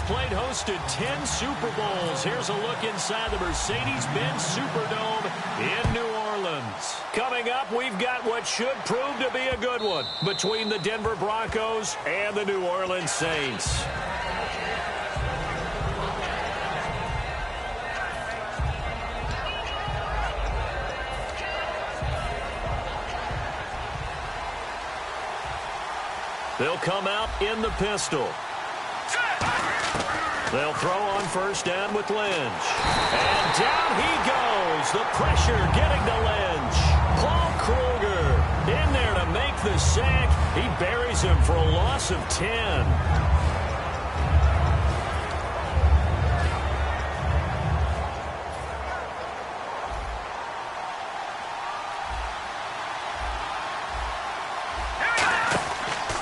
played host to 10 Super Bowls. Here's a look inside the Mercedes-Benz Superdome in New Orleans. Coming up, we've got what should prove to be a good one between the Denver Broncos and the New Orleans Saints. They'll come out in the pistol. They'll throw on first down with Lynch. And down he goes. The pressure getting to Lynch. Paul Kruger in there to make the sack. He buries him for a loss of 10.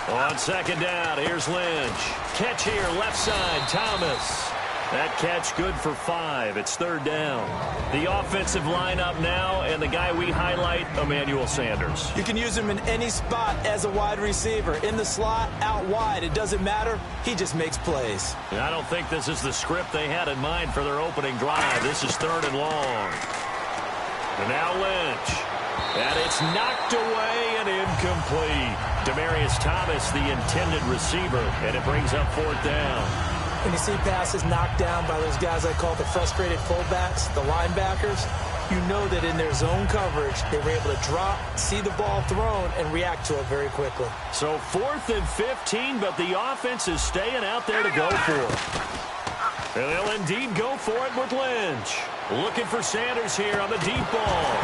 On second down, here's Lynch. Catch here, left side, Thomas. That catch good for 5. It's third down. The offensive lineup now, and the guy we highlight, Emmanuel Sanders. You can use him in any spot as a wide receiver. In the slot, out wide, it doesn't matter. He just makes plays. And I don't think this is the script they had in mind for their opening drive. This is third and long. And now Lynch. And it's knocked away and incomplete. Demaryius Thomas, the intended receiver, and it brings up fourth down. When you see passes knocked down by those guys I call the frustrated fullbacks, the linebackers, you know that in their zone coverage, they were able to drop, see the ball thrown, and react to it very quickly. So 4th and 15, but the offense is staying out there to go for it. And they'll indeed go for it with Lynch. Looking for Sanders here on the deep ball.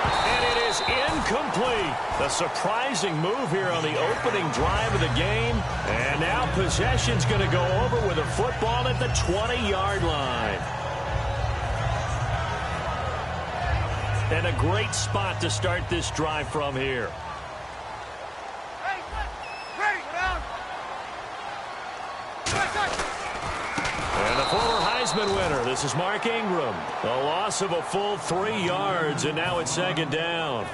And it is incomplete. A surprising move here on the opening drive of the game. And now possession's going to go over with a football at the 20-yard line. And a great spot to start this drive from here. And the former Heisman winner, this is Mark Ingram. A loss of a full 3 yards, and now it's second down.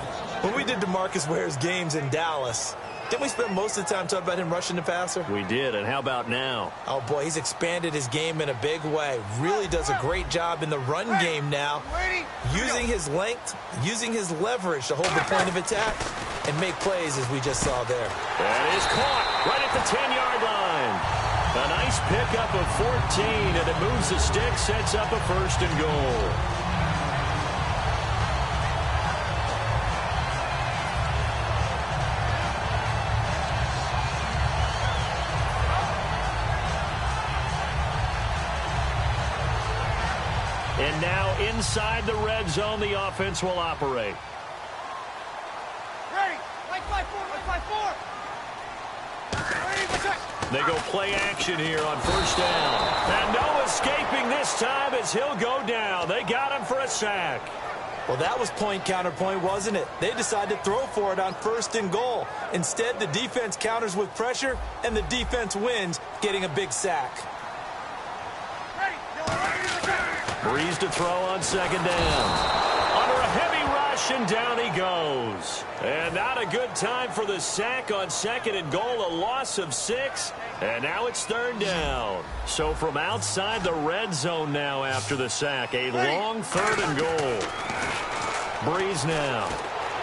When we did DeMarcus Ware's games in Dallas, didn't we spend most of the time talking about him rushing the passer? We did, and how about now? Oh, boy, he's expanded his game in a big way. Really does a great job in the run game now, using his length, using his leverage to hold the point of attack and make plays as we just saw there. That is caught right at the 10-yard line. A nice pickup of 14, and it moves the stick, sets up a first and goal. And now inside the red zone, the offense will operate. Ready, like 5-4, like 5-4. They go play action here on first down. And no escaping this time as he'll go down. They got him for a sack. Well, that was point counterpoint, wasn't it? They decided to throw for it on first and goal. Instead, the defense counters with pressure, and the defense wins, getting a big sack. Breeze to throw on second down. Under a heavy rush, and down he goes. And not a good time for the sack on second and goal, a loss of 6. And now it's third down. So from outside the red zone now after the sack, a long third and goal. Breeze now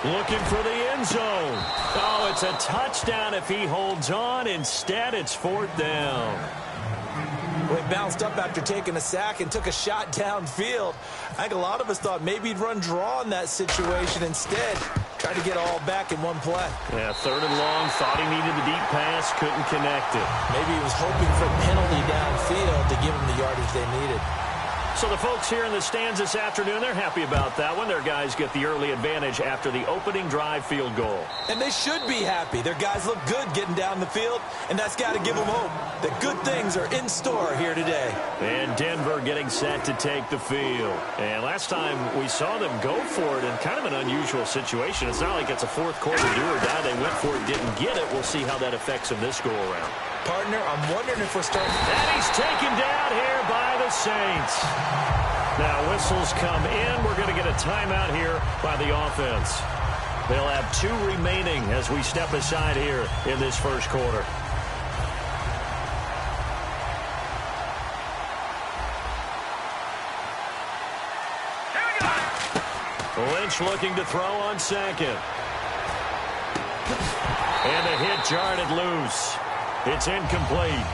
looking for the end zone. Oh, it's a touchdown if he holds on. Instead, it's fourth down. Well, he bounced up after taking a sack and took a shot downfield. I think a lot of us thought maybe he'd run draw in that situation. Instead, tried to get all back in one play. Yeah, third and long, thought he needed the deep pass, couldn't connect it. Maybe he was hoping for a penalty downfield to give him the yardage they needed. So the folks here in the stands this afternoon, they're happy about that one. Their guys get the early advantage after the opening drive field goal. And they should be happy. Their guys look good getting down the field, and that's got to give them hope that good things are in store here today. And Denver getting set to take the field. And last time we saw them go for it in kind of an unusual situation. It's not like it's a fourth quarter do or die. They went for it, didn't get it. We'll see how that affects them this go-around. Partner, I'm wondering if we're starting... And he's taken down here by the Saints. Now whistles come in. We're going to get a timeout here by the offense. They'll have 2 remaining as we step aside here in this first quarter. Lynch looking to throw on second. And the hit jarred it loose. It's incomplete.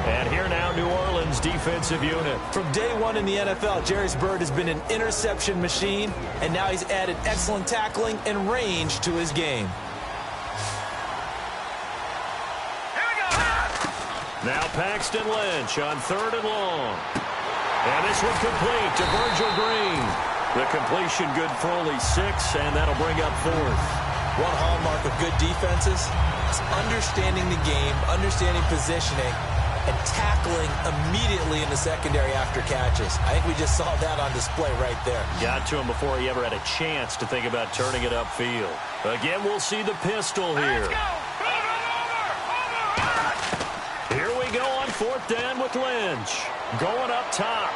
And here now, New Orleans defensive unit. From day one in the NFL, Jerry's Bird has been an interception machine, and now he's added excellent tackling and range to his game. Now Paxton Lynch on 3rd and long. And this one complete to Virgil Green. The completion good for only 6, and that'll bring up 4th. One hallmark of good defenses is understanding the game, understanding positioning, and tackling immediately in the secondary after catches. I think we just saw that on display right there. Got to him before he ever had a chance to think about turning it upfield. Again, we'll see the pistol here. Here we go on 4th down with Lynch. Going up top.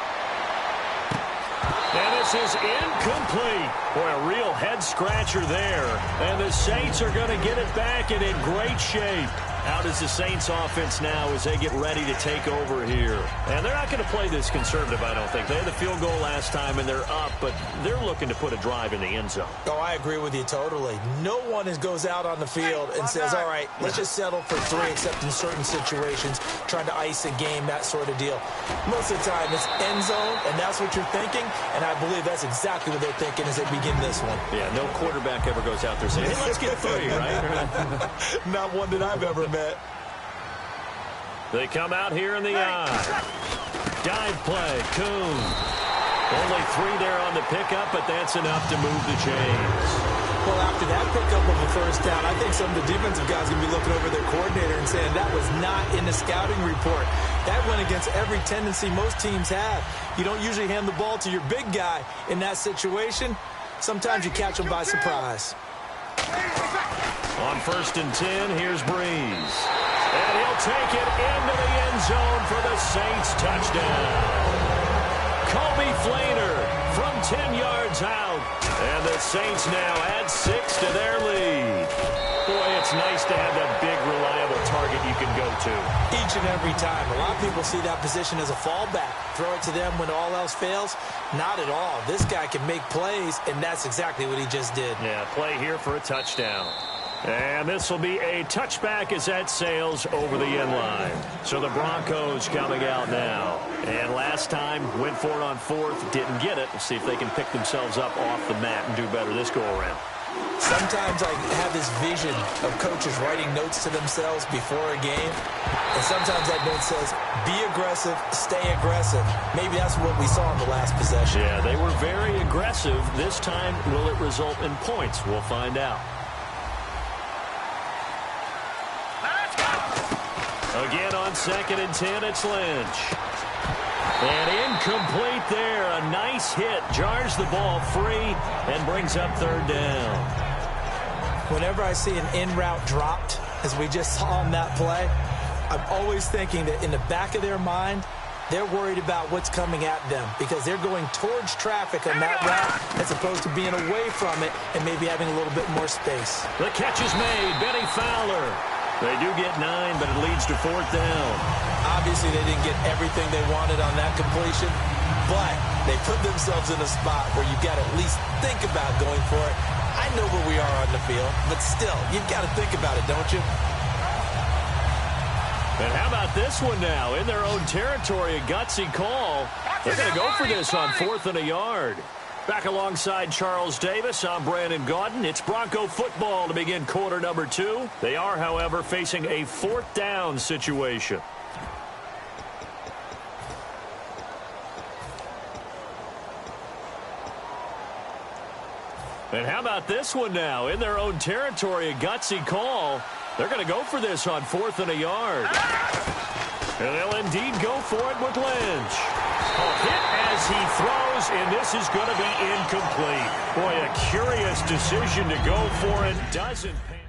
And this is incomplete. Boy, a real head-scratcher there. And the Saints are going to get it back and in great shape. How does the Saints offense now as they get ready to take over here? And they're not going to play this conservative, I don't think. They had the field goal last time, and they're up, but they're looking to put a drive in the end zone. Oh, I agree with you totally. No one goes out on the field and says, all right, let's just settle for 3, except in certain situations, trying to ice a game, that sort of deal. Most of the time, it's end zone, and that's what you're thinking, and I believe that's exactly what they're thinking as they begin this one. Yeah, no quarterback ever goes out there saying, hey, let's get 3, right? Not one that I've ever met. They come out here in the eye. Dive play, Kuhn. Only 3 there on the pickup, but that's enough to move the chains. Well, after that pickup of a 1st down, I think some of the defensive guys are going to be looking over their coordinator and saying that was not in the scouting report. That went against every tendency most teams have. You don't usually hand the ball to your big guy in that situation. Sometimes you catch them by surprise. On 1st and 10, here's Breeze. And he'll take it into the end zone for the Saints touchdown. Kobe Flainer from 10 yards out. And the Saints now add 6 to their lead. Boy, it's nice to have that big, reliable target you can go to. Each and every time. A lot of people see that position as a fallback. Throw it to them when all else fails. Not at all. This guy can make plays, and that's exactly what he just did. Yeah, play here for a touchdown. And this will be a touchback as that sails over the end line. So the Broncos coming out now. And last time, went for it on 4th, didn't get it. We'll see if they can pick themselves up off the mat and do better this go-around. Sometimes I have this vision of coaches writing notes to themselves before a game. And sometimes that note says, be aggressive, stay aggressive. Maybe that's what we saw in the last possession. Yeah, they were very aggressive. This time, will it result in points? We'll find out. Again on 2nd and 10, it's Lynch. And incomplete there. A nice hit. Jars the ball free and brings up 3rd down. Whenever I see an in-route dropped, as we just saw on that play, I'm always thinking that in the back of their mind, they're worried about what's coming at them because they're going towards traffic on that route as opposed to being away from it and maybe having a little bit more space. The catch is made. Benny Fowler. They do get 9, but it leads to 4th down. Obviously, they didn't get everything they wanted on that completion, but they put themselves in a spot where you've got to at least think about going for it. I know where we are on the field, but still, you've got to think about it, don't you? And how about this one now? In their own territory, a gutsy call. They're going to go for this on 4th and a yard. Back alongside Charles Davis, I'm Brandon Gaudin. It's Bronco football to begin quarter number 2. They are, however, facing a 4th down situation. And how about this one now? In their own territory, a gutsy call. They're going to go for this on 4th and a yard. And they'll indeed go for it with Lynch. A hit as he throws, and this is going to be incomplete. Boy, a curious decision to go for it. Doesn't pay.